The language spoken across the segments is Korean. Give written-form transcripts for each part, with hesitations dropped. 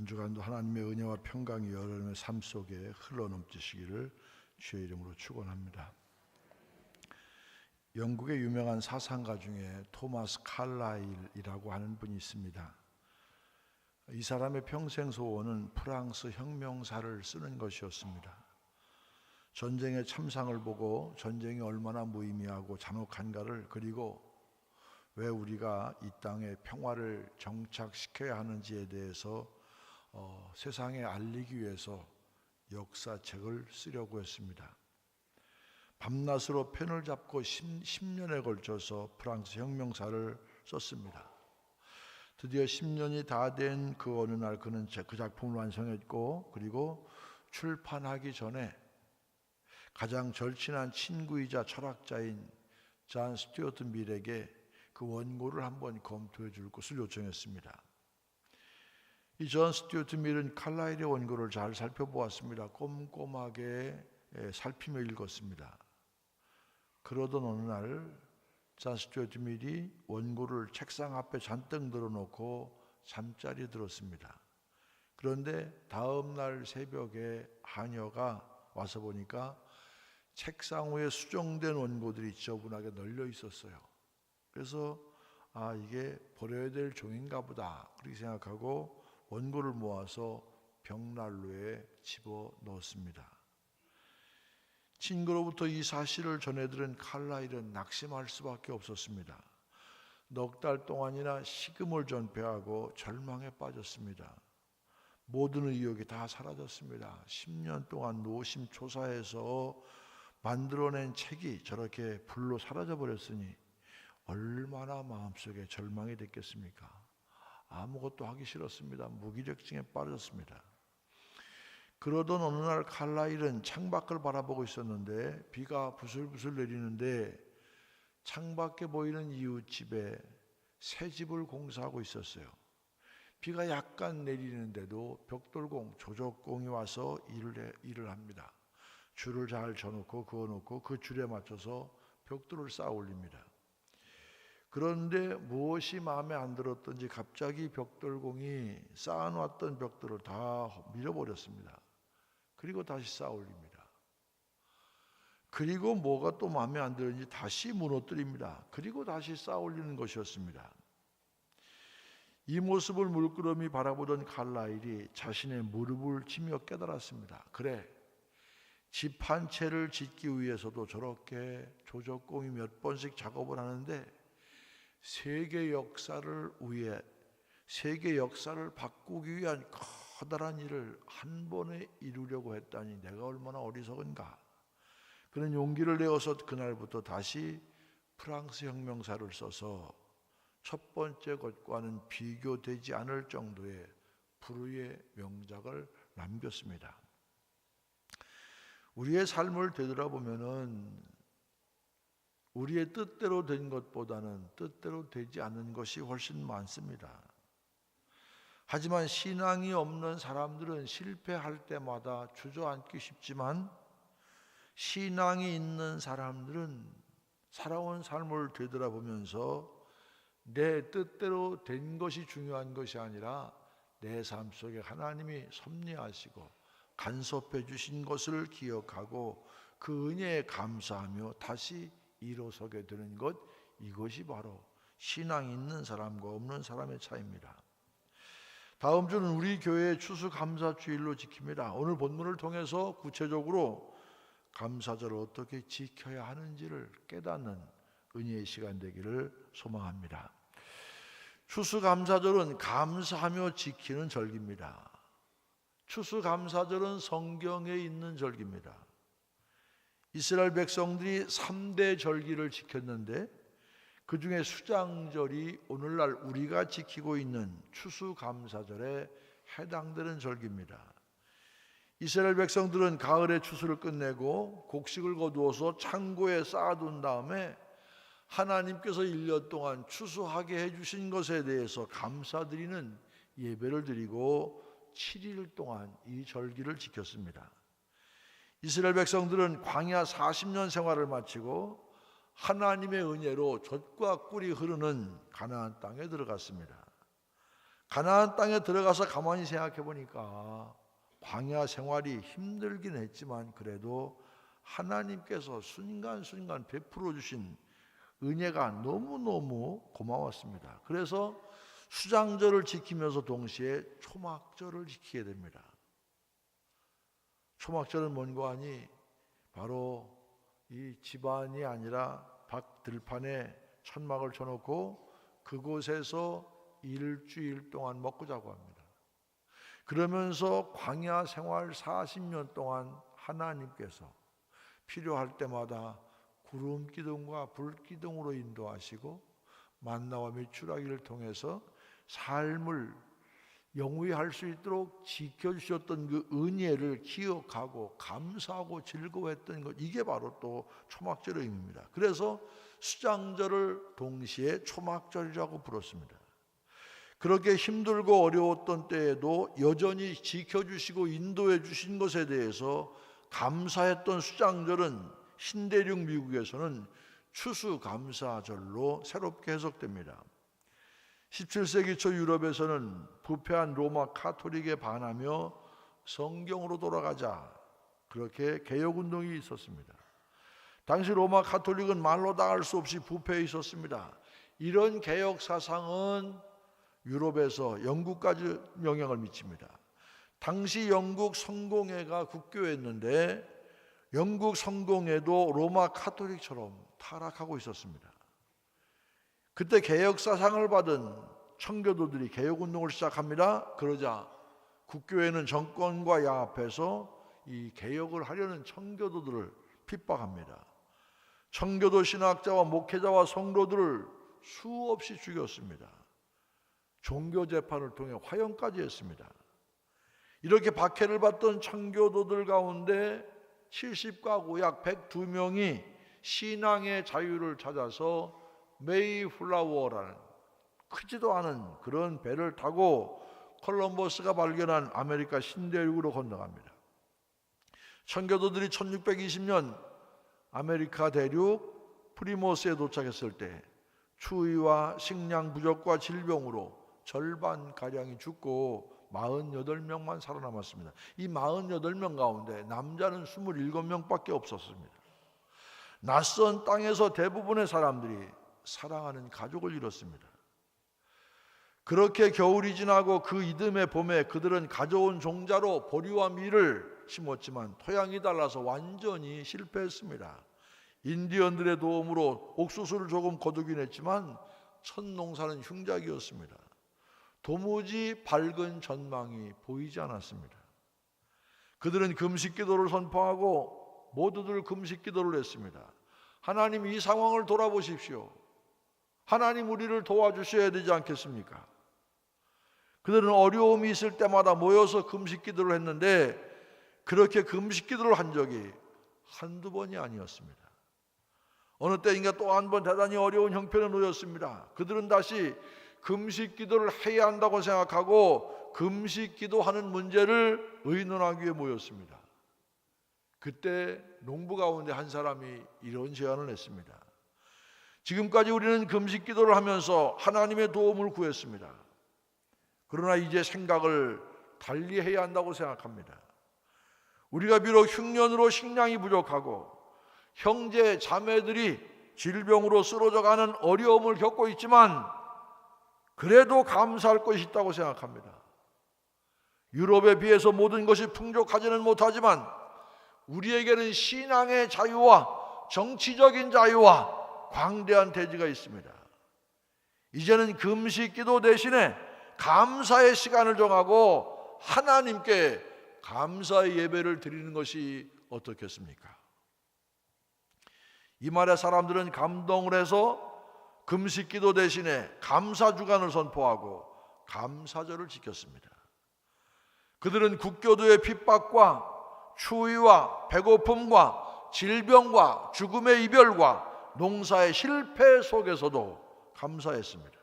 한 주간도 하나님의 은혜와 평강이 여러분의 삶 속에 흘러넘치시기를 주의 이름으로 축원합니다. 영국의 유명한 사상가 중에 토마스 칼라일이라고 하는 분이 있습니다. 이 사람의 평생 소원은 프랑스 혁명사를 쓰는 것이었습니다. 전쟁의 참상을 보고 전쟁이 얼마나 무의미하고 잔혹한가를, 그리고 왜 우리가 이 땅에 평화를 정착시켜야 하는지에 대해서 세상에 알리기 위해서 역사책을 쓰려고 했습니다. 밤낮으로 펜을 잡고 10년에 걸쳐서 프랑스 혁명사를 썼습니다. 드디어 10년이 다 된 그 어느 날 그는 그 작품을 완성했고, 그리고 출판하기 전에 가장 절친한 친구이자 철학자인 존 스튜어트 밀에게 그 원고를 한번 검토해 줄 것을 요청했습니다. 이 존 스튜어트 밀은 칼라일의 원고를 잘 살펴보았습니다. 꼼꼼하게 살피며 읽었습니다. 그러던 어느 날 존 스튜어트 밀이 원고를 책상 앞에 잔뜩 늘어놓고 잠자리에 들었습니다. 그런데 다음 날 새벽에 하녀가 와서 보니까 책상 위에 수정된 원고들이 지저분하게 널려 있었어요. 그래서 이게 버려야 될 종인가 보다 그렇게 생각하고 원고를 모아서 벽난로에 집어 넣었습니다. 친구로부터 이 사실을 전해들은 칼라일은 낙심할 수밖에 없었습니다. 넉 달 동안이나 식음을 전폐하고 절망에 빠졌습니다. 모든 의욕이 다 사라졌습니다. 10년 동안 노심초사해서 만들어낸 책이 저렇게 불로 사라져 버렸으니 얼마나 마음속에 절망이 됐겠습니까? 아무것도 하기 싫었습니다. 무기력증에 빠졌습니다. 그러던 어느 날 칼라일은 창밖을 바라보고 있었는데 비가 부슬부슬 내리는데 창밖에 보이는 이웃집에 새 집을 공사하고 있었어요. 비가 약간 내리는데도 벽돌공, 조적공이 와서 일을 합니다. 줄을 잘 져놓고 그어놓고 그 줄에 맞춰서 벽돌을 쌓아 올립니다. 그런데 무엇이 마음에 안 들었던지 갑자기 벽돌공이 쌓아놨던 벽돌을 다 밀어버렸습니다. 그리고 다시 쌓아 올립니다. 그리고 뭐가 또 마음에 안 들었는지 다시 무너뜨립니다. 그리고 다시 쌓아 올리는 것이었습니다. 이 모습을 물끄러미 바라보던 칼라일이 자신의 무릎을 치며 깨달았습니다. 그래, 집 한 채를 짓기 위해서도 저렇게 조적공이 몇 번씩 작업을 하는데 세계 역사를 바꾸기 위한 커다란 일을 한 번에 이루려고 했다니 내가 얼마나 어리석은가. 그는 용기를 내어서 그날부터 다시 프랑스 혁명사를 써서 첫 번째 것과는 비교되지 않을 정도의 불후의 명작을 남겼습니다. 우리의 삶을 되돌아보면은 우리의 뜻대로 된 것보다는 뜻대로 되지 않는 것이 훨씬 많습니다. 하지만 신앙이 없는 사람들은 실패할 때마다 주저앉기 쉽지만 신앙이 있는 사람들은 살아온 삶을 되돌아보면서 내 뜻대로 된 것이 중요한 것이 아니라 내 삶 속에 하나님이 섭리하시고 간섭해 주신 것을 기억하고 그 은혜에 감사하며 다시 일어서게 되는 것, 이것이 바로 신앙이 있는 사람과 없는 사람의 차이입니다. 다음 주는 우리 교회의 추수감사주일로 지킵니다. 오늘 본문을 통해서 구체적으로 감사절을 어떻게 지켜야 하는지를 깨닫는 은혜의 시간 되기를 소망합니다. 추수감사절은 감사하며 지키는 절기입니다. 추수감사절은 성경에 있는 절기입니다. 이스라엘 백성들이 3대 절기를 지켰는데 그 중에 수장절이 오늘날 우리가 지키고 있는 추수감사절에 해당되는 절기입니다. 이스라엘 백성들은 가을에 추수를 끝내고 곡식을 거두어서 창고에 쌓아둔 다음에 하나님께서 1년 동안 추수하게 해주신 것에 대해서 감사드리는 예배를 드리고 7일 동안 이 절기를 지켰습니다. 이스라엘 백성들은 광야 40년 생활을 마치고 하나님의 은혜로 젖과 꿀이 흐르는 가나안 땅에 들어갔습니다. 가나안 땅에 들어가서 가만히 생각해 보니까 광야 생활이 힘들긴 했지만 그래도 하나님께서 순간순간 베풀어 주신 은혜가 너무너무 고마웠습니다. 그래서 수장절을 지키면서 동시에 초막절을 지키게 됩니다. 초막절은 뭔고 하니 바로 이 집안이 아니라 밖 들판에 천막을 쳐놓고 그곳에서 일주일 동안 먹고 자고 합니다. 그러면서 광야 생활 40년 동안 하나님께서 필요할 때마다 구름 기둥과 불 기둥으로 인도하시고 만나와 메추라기를 통해서 삶을 영위할 수 있도록 지켜주셨던 그 은혜를 기억하고 감사하고 즐거워했던 것, 이게 바로 또 초막절의 의미입니다. 그래서 수장절을 동시에 초막절이라고 부르습니다. 그렇게 힘들고 어려웠던 때에도 여전히 지켜주시고 인도해 주신 것에 대해서 감사했던 수장절은 신대륙 미국에서는 추수감사절로 새롭게 해석됩니다. 17세기 초 유럽에서는 부패한 로마 카톨릭에 반하며 성경으로 돌아가자, 그렇게 개혁운동이 있었습니다. 당시 로마 카톨릭은 말로 다 할 수 없이 부패해 있었습니다. 이런 개혁 사상은 유럽에서 영국까지 영향을 미칩니다. 당시 영국 성공회가 국교였는데 영국 성공회도 로마 카톨릭처럼 타락하고 있었습니다. 그때 개혁 사상을 받은 청교도들이 개혁운동을 시작합니다. 그러자 국교회는 정권과 야합해서 이 개혁을 하려는 청교도들을 핍박합니다. 청교도 신학자와 목회자와 성도들을 수없이 죽였습니다. 종교 재판을 통해 화형까지 했습니다. 이렇게 박해를 받던 청교도들 가운데 70가구 약 102명이 신앙의 자유를 찾아서 메이플라워라는 크지도 않은 그런 배를 타고 콜럼버스가 발견한 아메리카 신대륙으로 건너갑니다. 청교도들이 1620년 아메리카 대륙 프리모스에 도착했을 때 추위와 식량 부족과 질병으로 절반가량이 죽고 48명만 살아남았습니다. 이 48명 가운데 남자는 27명밖에 없었습니다. 낯선 땅에서 대부분의 사람들이 사랑하는 가족을 잃었습니다. 그렇게 겨울이 지나고 그 이듬해 봄에 그들은 가져온 종자로 보리와 밀을 심었지만 토양이 달라서 완전히 실패했습니다. 인디언들의 도움으로 옥수수를 조금 거두긴 했지만 첫 농사는 흉작이었습니다. 도무지 밝은 전망이 보이지 않았습니다. 그들은 금식기도를 선포하고 모두들 금식기도를 했습니다. 하나님, 이 상황을 돌아보십시오. 하나님, 우리를 도와주셔야 되지 않겠습니까? 그들은 어려움이 있을 때마다 모여서 금식기도를 했는데 그렇게 금식기도를 한 적이 한두 번이 아니었습니다. 어느 때인가 또 한 번 대단히 어려운 형편에 놓였습니다. 그들은 다시 금식기도를 해야 한다고 생각하고 금식기도하는 문제를 의논하기 위해 모였습니다. 그때 농부 가운데 한 사람이 이런 제안을 했습니다. 지금까지 우리는 금식기도를 하면서 하나님의 도움을 구했습니다. 그러나 이제 생각을 달리 해야 한다고 생각합니다. 우리가 비록 흉년으로 식량이 부족하고 형제 자매들이 질병으로 쓰러져가는 어려움을 겪고 있지만 그래도 감사할 것이 있다고 생각합니다. 유럽에 비해서 모든 것이 풍족하지는 못하지만 우리에게는 신앙의 자유와 정치적인 자유와 광대한 대지가 있습니다. 이제는 금식기도 대신에 감사의 시간을 정하고 하나님께 감사의 예배를 드리는 것이 어떻겠습니까? 이 말에 사람들은 감동을 해서 금식기도 대신에 감사주간을 선포하고 감사절을 지켰습니다. 그들은 국교도의 핍박과 추위와 배고픔과 질병과 죽음의 이별과 농사의 실패 속에서도 감사했습니다.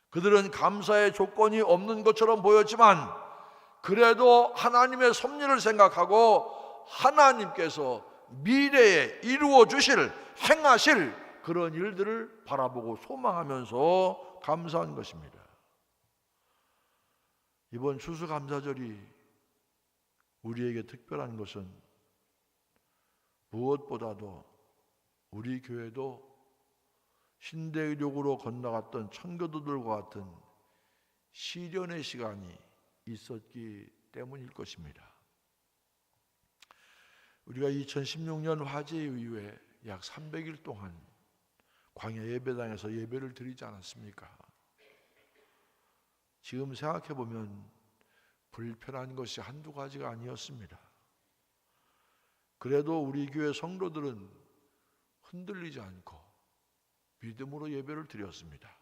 그들은 감사의 조건이 없는 것처럼 보였지만 그래도 하나님의 섭리를 생각하고 하나님께서 미래에 이루어 주실, 행하실 그런 일들을 바라보고 소망하면서 감사한 것입니다. 이번 추수감사절이 우리에게 특별한 것은 무엇보다도 우리 교회도 신대륙으로 건너갔던 청교도들과 같은 시련의 시간이 있었기 때문일 것입니다. 우리가 2016년 화재 이후에 약 300일 동안 광야 예배당에서 예배를 드리지 않았습니까? 지금 생각해 보면 불편한 것이 한두 가지가 아니었습니다. 그래도 우리 교회 성도들은 흔들리지 않고 믿음으로 예배를 드렸습니다.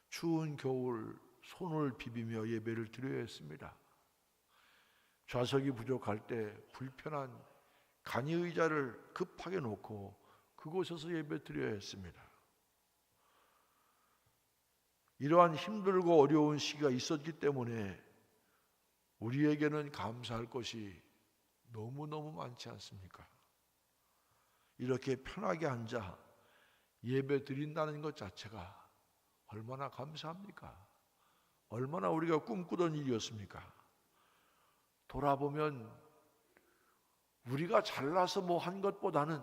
추운 겨울 손을 비비며 예배를 드려야 했습니다. 좌석이 부족할 때 불편한 간이 의자를 급하게 놓고 그곳에서 예배 드려야 했습니다. 이러한 힘들고 어려운 시기가 있었기 때문에 우리에게는 감사할 것이 너무너무 많지 않습니까? 이렇게 편하게 앉아 예배 드린다는 것 자체가 얼마나 감사합니까? 얼마나 우리가 꿈꾸던 일이었습니까? 돌아보면 우리가 잘나서 뭐 한 것보다는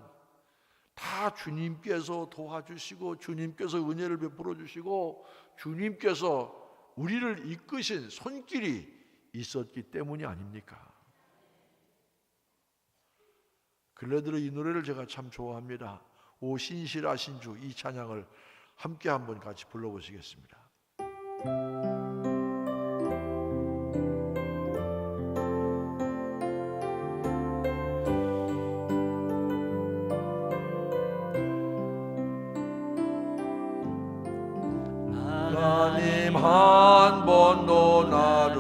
다 주님께서 도와주시고 주님께서 은혜를 베풀어 주시고 주님께서 우리를 이끄신 손길이 있었기 때문이 아닙니까? 근래 들어 이 노래를 제가 참 좋아합니다. 오 신실하신 주, 이 찬양을 함께 한번 같이 불러보시겠습니다. 하나님 한 번도 나를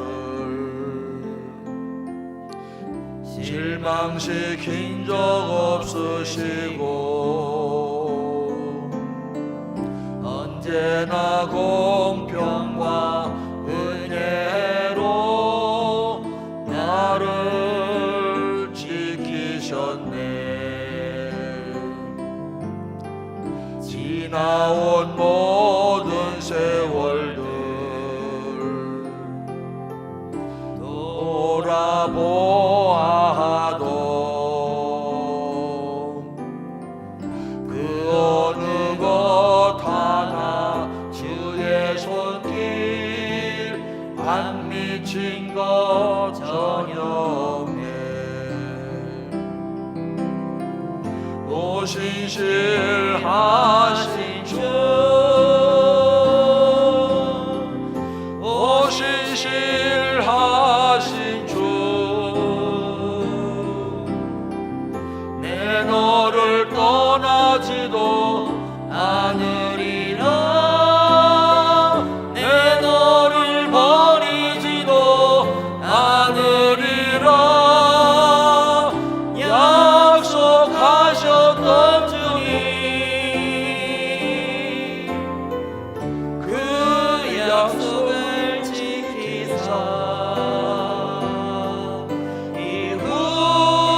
실망시킨 적 없으시고 언제나 공평과 은혜로 나를 지키셨네. 지나온 모든 세월들 돌아보아도 그 어느 것 하나 주의 손길 안 미친 것 전혀 없네. 오 신실하신 주, 오 신실하신 주, 내 너를 떠나지도 않으리라. 내 너를 버리지도 않으리라. 약속하셨던 주님, 그 약속을 지키사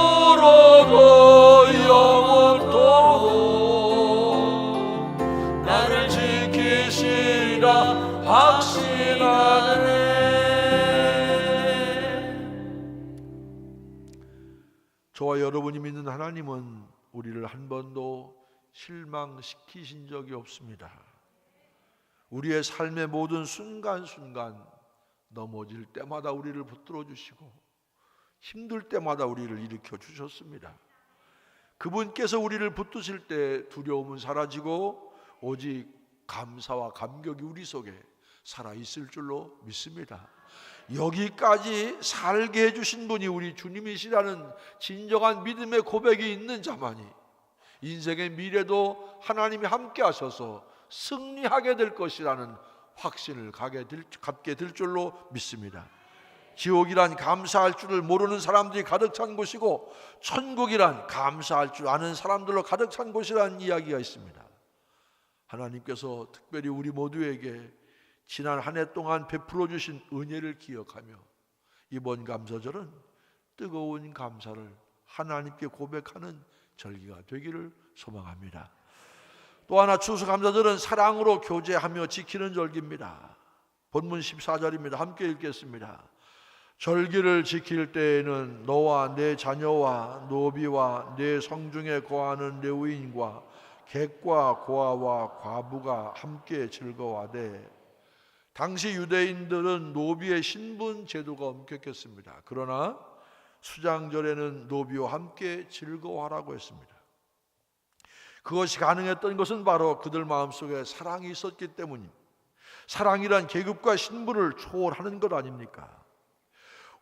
이후로도 영원토록 나를 지키시라 확신하네. 저와 여러분이 믿는 하나님은 우리를 한 번도 실망시키신 적이 없습니다. 우리의 삶의 모든 순간순간 넘어질 때마다 우리를 붙들어 주시고 힘들 때마다 우리를 일으켜 주셨습니다. 그분께서 우리를 붙드실 때 두려움은 사라지고 오직 감사와 감격이 우리 속에 살아있을 줄로 믿습니다. 여기까지 살게 해주신 분이 우리 주님이시라는 진정한 믿음의 고백이 있는 자만이 인생의 미래도 하나님이 함께 하셔서 승리하게 될 것이라는 확신을 갖게 될 줄로 믿습니다. 지옥이란 감사할 줄을 모르는 사람들이 가득 찬 곳이고 천국이란 감사할 줄 아는 사람들로 가득 찬 곳이라는 이야기가 있습니다. 하나님께서 특별히 우리 모두에게 지난 한 해 동안 베풀어 주신 은혜를 기억하며 이번 감사절은 뜨거운 감사를 하나님께 고백하는 절기가 되기를 소망합니다. 또 하나 추수감사절은 사랑으로 교제하며 지키는 절기입니다. 본문 14절입니다. 함께 읽겠습니다. 절기를 지킬 때에는 너와 내 자녀와 노비와 내 성중에 거하는 레위인과 객과 고아와 과부가 함께 즐거워하되, 당시 유대인들은 노비의 신분 제도가 엄격했습니다. 그러나 수장절에는 노비와 함께 즐거워하라고 했습니다. 그것이 가능했던 것은 바로 그들 마음속에 사랑이 있었기 때문입니다. 사랑이란 계급과 신분을 초월하는 것 아닙니까?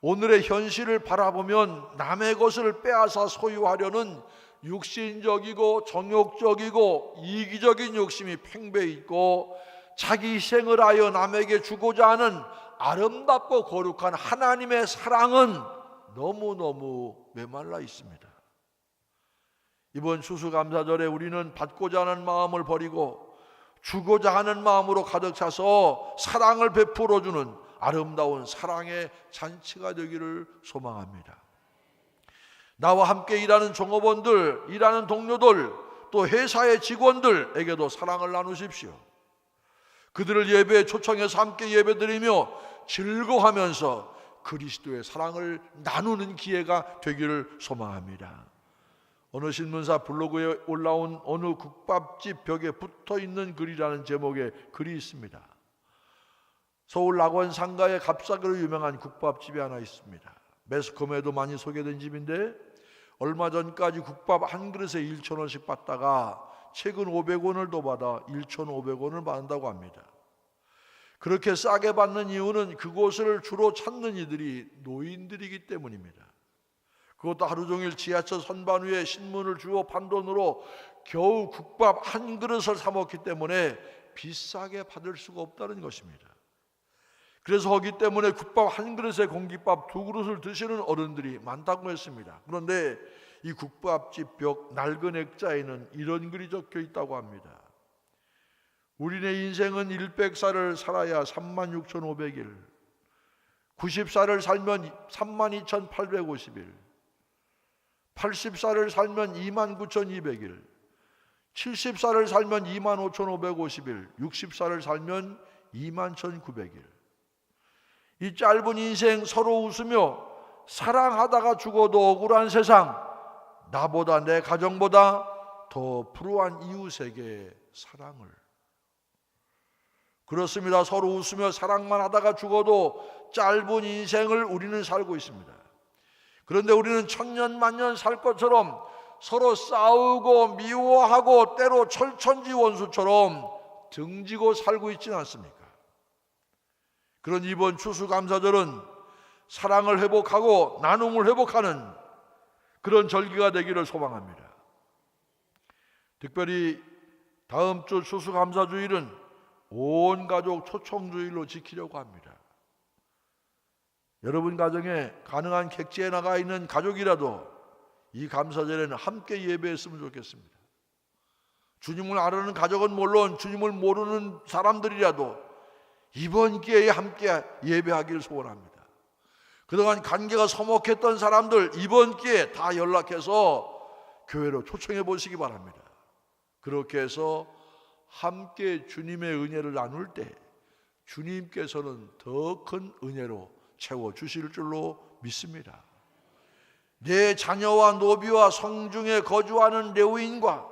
오늘의 현실을 바라보면 남의 것을 빼앗아 소유하려는 육신적이고 정욕적이고 이기적인 욕심이 팽배해 있고, 자기 희생을 하여 남에게 주고자 하는 아름답고 거룩한 하나님의 사랑은 너무너무 메말라 있습니다. 이번 추수감사절에 우리는 받고자 하는 마음을 버리고 주고자 하는 마음으로 가득 차서 사랑을 베풀어 주는 아름다운 사랑의 잔치가 되기를 소망합니다. 나와 함께 일하는 종업원들, 일하는 동료들, 또 회사의 직원들에게도 사랑을 나누십시오. 그들을 예배에 초청해서 함께 예배드리며 즐거워하면서 그리스도의 사랑을 나누는 기회가 되기를 소망합니다. 어느 신문사 블로그에 올라온 어느 국밥집 벽에 붙어있는 글이라는 제목의 글이 있습니다. 서울 낙원 상가에 값싸기로 유명한 국밥집이 하나 있습니다. 매스컴에도 많이 소개된 집인데, 얼마 전까지 국밥 한 그릇에 1,000원씩 받다가 최근 500원을 더 받아 1,500원을 받는다고 합니다. 그렇게 싸게 받는 이유는 그곳을 주로 찾는 이들이 노인들이기 때문입니다. 그것도 하루 종일 지하철 선반 위에 신문을 주워 판 돈으로 겨우 국밥 한 그릇을 사 먹기 때문에 비싸게 받을 수가 없다는 것입니다. 그래서 거기 때문에 국밥 한 그릇에 공깃밥 두 그릇을 드시는 어른들이 많다고 했습니다. 그런데 이 국밥집 벽 낡은 액자에는 이런 글이 적혀 있다고 합니다. 우리네 인생은 100살을 살아야 36,500일, 90살을 살면 32,850일, 80살을 살면 29,200일, 70살을 살면 25,550일, 60살을 살면 21,900일. 이 짧은 인생 서로 웃으며 사랑하다가 죽어도 억울한 세상, 나보다 내 가정보다 더 불우한 이웃에게 사랑을. 그렇습니다. 서로 웃으며 사랑만 하다가 죽어도 짧은 인생을 우리는 살고 있습니다. 그런데 우리는 천년만년 살 것처럼 서로 싸우고 미워하고 때로 철천지 원수처럼 등지고 살고 있지는 않습니까? 그런 이번 추수감사절은 사랑을 회복하고 나눔을 회복하는 그런 절기가 되기를 소망합니다. 특별히 다음 주 추수감사주일은 온 가족 초청주일로 지키려고 합니다. 여러분 가정에 가능한 객지에 나가 있는 가족이라도 이 감사절에는 함께 예배했으면 좋겠습니다. 주님을 아는 가족은 물론 주님을 모르는 사람들이라도 이번 기회에 함께 예배하기를 소원합니다. 그동안 관계가 서먹했던 사람들 이번 기회에 다 연락해서 교회로 초청해 보시기 바랍니다. 그렇게 해서 함께 주님의 은혜를 나눌 때 주님께서는 더 큰 은혜로 채워주실 줄로 믿습니다. 내 자녀와 노비와 성중에 거주하는 레위인과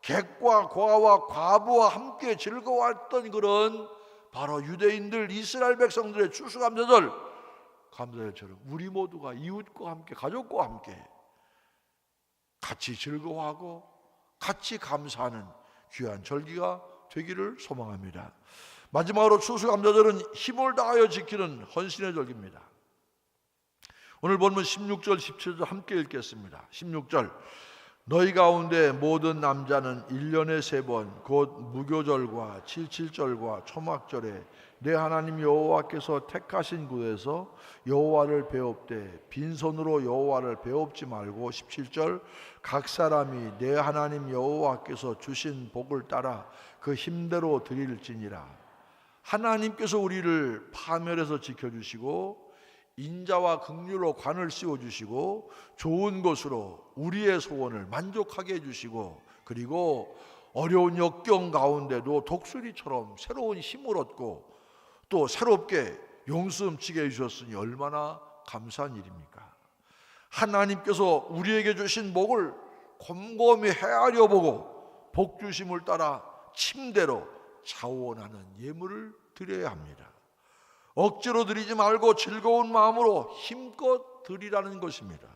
객과 고아와 과부와 함께 즐거워했던 그런 바로 유대인들 이스라엘 백성들의 추수감사절 감사절처럼 우리 모두가 이웃과 함께 가족과 함께 같이 즐거워하고 같이 감사하는 귀한 절기가 되기를 소망합니다. 마지막으로 추수감사절은 힘을 다하여 지키는 헌신의 절기입니다. 오늘 본문 16절 17절 함께 읽겠습니다. 16절 너희 가운데 모든 남자는 1년에 3번 곧 무교절과 77절과 초막절에 내 하나님 여호와께서 택하신 곳에서 여호와를 배웁되 빈손으로 여호와를 배웁지 말고 17절 각 사람이 내 하나님 여호와께서 주신 복을 따라 그 힘대로 드릴지니라. 하나님께서 우리를 파멸해서 지켜주시고 인자와 긍휼로 관을 씌워주시고 좋은 것으로 우리의 소원을 만족하게 해주시고 그리고 어려운 역경 가운데도 독수리처럼 새로운 힘을 얻고 또 새롭게 용수 훔치게 해주셨으니 얼마나 감사한 일입니까? 하나님께서 우리에게 주신 복을 곰곰이 헤아려 보고 복 주심을 따라 침대로 자원하는 예물을 드려야 합니다. 억지로 드리지 말고 즐거운 마음으로 힘껏 드리라는 것입니다.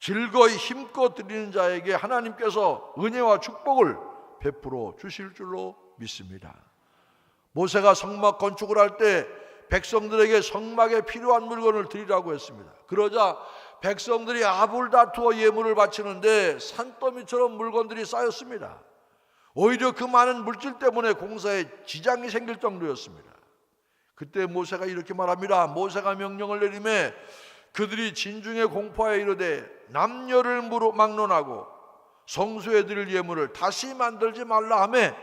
즐거이 힘껏 드리는 자에게 하나님께서 은혜와 축복을 베풀어 주실 줄로 믿습니다. 모세가 성막 건축을 할 때 백성들에게 성막에 필요한 물건을 드리라고 했습니다. 그러자 백성들이 아불다투어 예물을 바치는데 산더미처럼 물건들이 쌓였습니다. 오히려 그 많은 물질 때문에 공사에 지장이 생길 정도였습니다. 그때 모세가 이렇게 말합니다. 모세가 명령을 내리매 그들이 진중에 공포하여 이르되 남녀를 막론하고 성소에 드릴 예물을 다시 만들지 말라 하매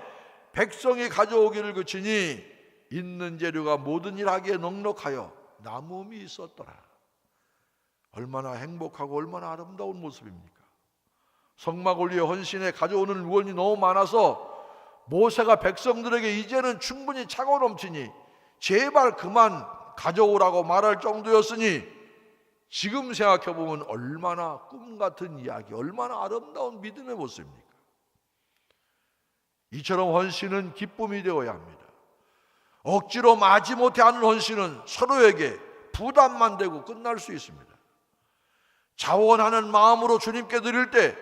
백성이 가져오기를 그치니 있는 재료가 모든 일하기에 넉넉하여 남음이 있었더라. 얼마나 행복하고 얼마나 아름다운 모습입니까? 성막 올리에 헌신에 가져오는 물건이 너무 많아서 모세가 백성들에게 이제는 충분히 차고 넘치니 제발 그만 가져오라고 말할 정도였으니 지금 생각해보면 얼마나 꿈같은 이야기, 얼마나 아름다운 믿음의 모습입니까? 이처럼 헌신은 기쁨이 되어야 합니다. 억지로 마지못해 하는 헌신은 서로에게 부담만 되고 끝날 수 있습니다. 자원하는 마음으로 주님께 드릴 때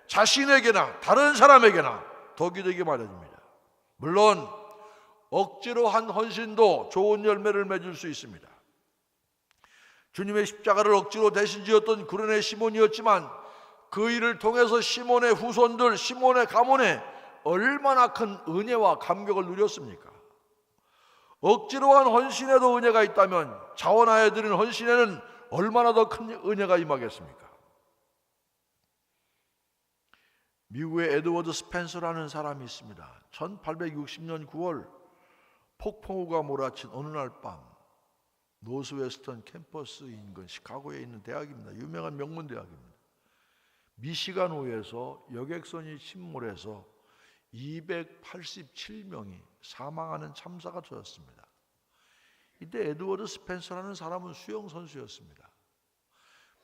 자신에게나 다른 사람에게나 덕이 되기 마련입니다. 물론 억지로 한 헌신도 좋은 열매를 맺을 수 있습니다. 주님의 십자가를 억지로 대신 지었던 구레네 시몬이었지만 그 일을 통해서 시몬의 후손들, 시몬의 가문에 얼마나 큰 은혜와 감격을 누렸습니까? 억지로 한 헌신에도 은혜가 있다면 자원하여 드린 헌신에는 얼마나 더 큰 은혜가 임하겠습니까? 미국의 에드워드 스펜서라는 사람이 있습니다. 1860년 9월 폭풍우가 몰아친 어느 날 밤 노스웨스턴 캠퍼스 인근 시카고에 있는 대학입니다. 유명한 명문 대학입니다. 미시간호에서 여객선이 침몰해서 287명이 사망하는 참사가 터졌습니다. 이때 에드워드 스펜서라는 사람은 수영선수였습니다.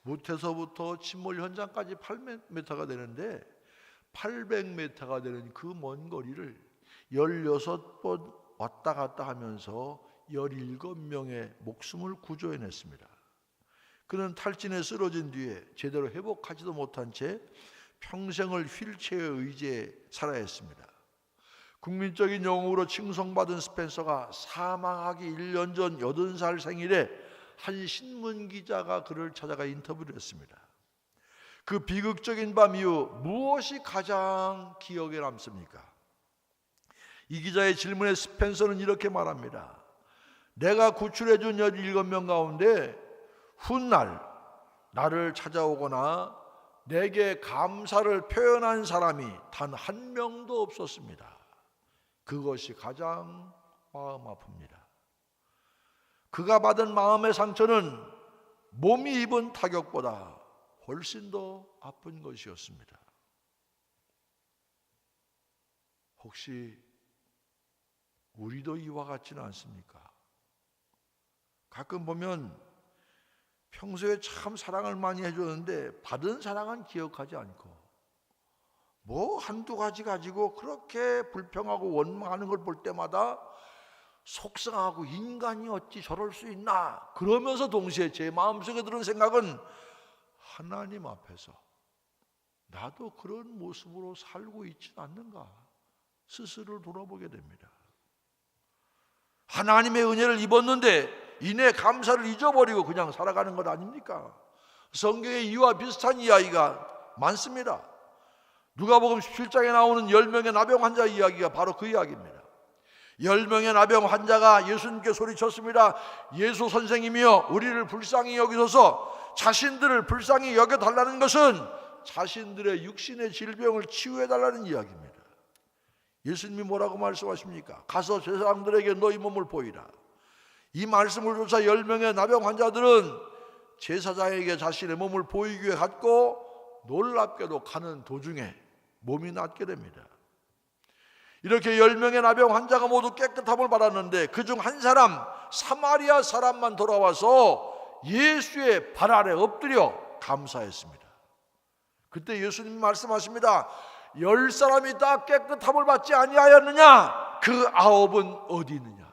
무태서부터 침몰 현장까지 8m가 되는데 800m가 되는 그 먼 거리를 16번 왔다 갔다 하면서 17명의 목숨을 구조해냈습니다. 그는 탈진에 쓰러진 뒤에 제대로 회복하지도 못한 채 평생을 휠체어에 의지해 살아야 했습니다. 국민적인 영웅으로 칭송받은 스펜서가 사망하기 1년 전 80살 생일에 한 신문기자가 그를 찾아가 인터뷰를 했습니다. 그 비극적인 밤 이후 무엇이 가장 기억에 남습니까? 이 기자의 질문에 스펜서는 이렇게 말합니다. 내가 구출해준 17명 가운데 훗날 나를 찾아오거나 내게 감사를 표현한 사람이 단 한 명도 없었습니다. 그것이 가장 마음 아픕니다. 그가 받은 마음의 상처는 몸이 입은 타격보다 훨씬 더 아픈 것이었습니다. 혹시 우리도 이와 같지는 않습니까? 가끔 보면 평소에 참 사랑을 많이 해줬는데 받은 사랑은 기억하지 않고 뭐 한두 가지 가지고 그렇게 불평하고 원망하는 걸 볼 때마다 속상하고 인간이 어찌 저럴 수 있나 그러면서 동시에 제 마음속에 드는 생각은 하나님 앞에서 나도 그런 모습으로 살고 있지 않는가 스스로를 돌아보게 됩니다. 하나님의 은혜를 입었는데 이내 감사를 잊어버리고 그냥 살아가는 것 아닙니까? 성경에 이와 비슷한 이야기가 많습니다. 누가복음 17장에 나오는 10명의 나병 환자 이야기가 바로 그 이야기입니다. 10명의 나병 환자가 예수님께 소리쳤습니다. 예수 선생님이여 우리를 불쌍히 여기소서. 자신들을 불쌍히 여겨달라는 것은 자신들의 육신의 질병을 치유해달라는 이야기입니다. 예수님이 뭐라고 말씀하십니까? 가서 제사장들에게 너희 몸을 보이라. 이 말씀을 조차 10명의 나병 환자들은 제사장에게 자신의 몸을 보이기 위해 갔고 놀랍게도 가는 도중에 몸이 낫게 됩니다. 이렇게 10명의 나병 환자가 모두 깨끗함을 받았는데 그중 한 사람, 사마리아 사람만 돌아와서 예수의 발 아래 엎드려 감사했습니다. 그때 예수님 말씀하십니다. 10사람이 다 깨끗함을 받지 아니하였느냐? 그 9은 어디 있느냐?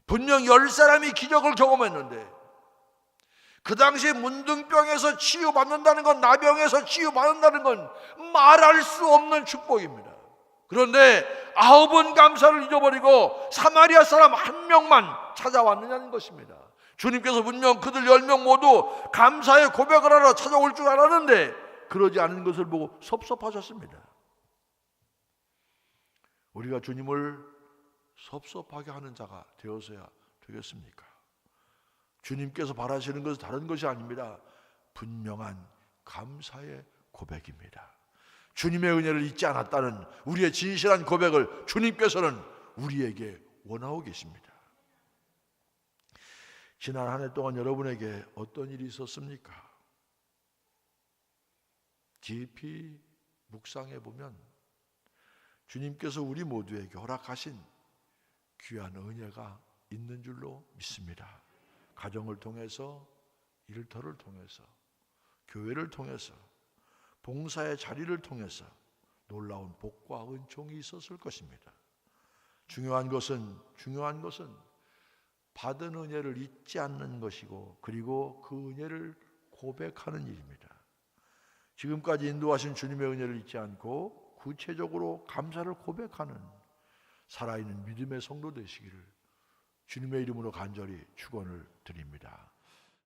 분명 10사람이 기적을 경험했는데 그 당시에 문둥병에서 치유받는다는 건, 나병에서 치유받는다는 건 말할 수 없는 축복입니다. 그런데 9은 감사를 잊어버리고 사마리아 사람 한 명만 찾아왔느냐는 것입니다. 주님께서 분명 그들 10명 모두 감사의 고백을 하러 찾아올 줄 알았는데 그러지 않은 것을 보고 섭섭하셨습니다. 우리가 주님을 섭섭하게 하는 자가 되어서야 되겠습니까? 주님께서 바라시는 것은 다른 것이 아닙니다. 분명한 감사의 고백입니다. 주님의 은혜를 잊지 않았다는 우리의 진실한 고백을 주님께서는 우리에게 원하고 계십니다. 지난 한 해 동안 여러분에게 어떤 일이 있었습니까? 깊이 묵상해 보면 주님께서 우리 모두에게 허락하신 귀한 은혜가 있는 줄로 믿습니다. 가정을 통해서, 일터를 통해서, 교회를 통해서, 봉사의 자리를 통해서 놀라운 복과 은총이 있었을 것입니다. 중요한 것은 받은 은혜를 잊지 않는 것이고, 그리고 그 은혜를 고백하는 일입니다. 지금까지 인도하신 주님의 은혜를 잊지 않고 구체적으로 감사를 고백하는 살아있는 믿음의 성도 되시기를 주님의 이름으로 간절히 축원을 드립니다.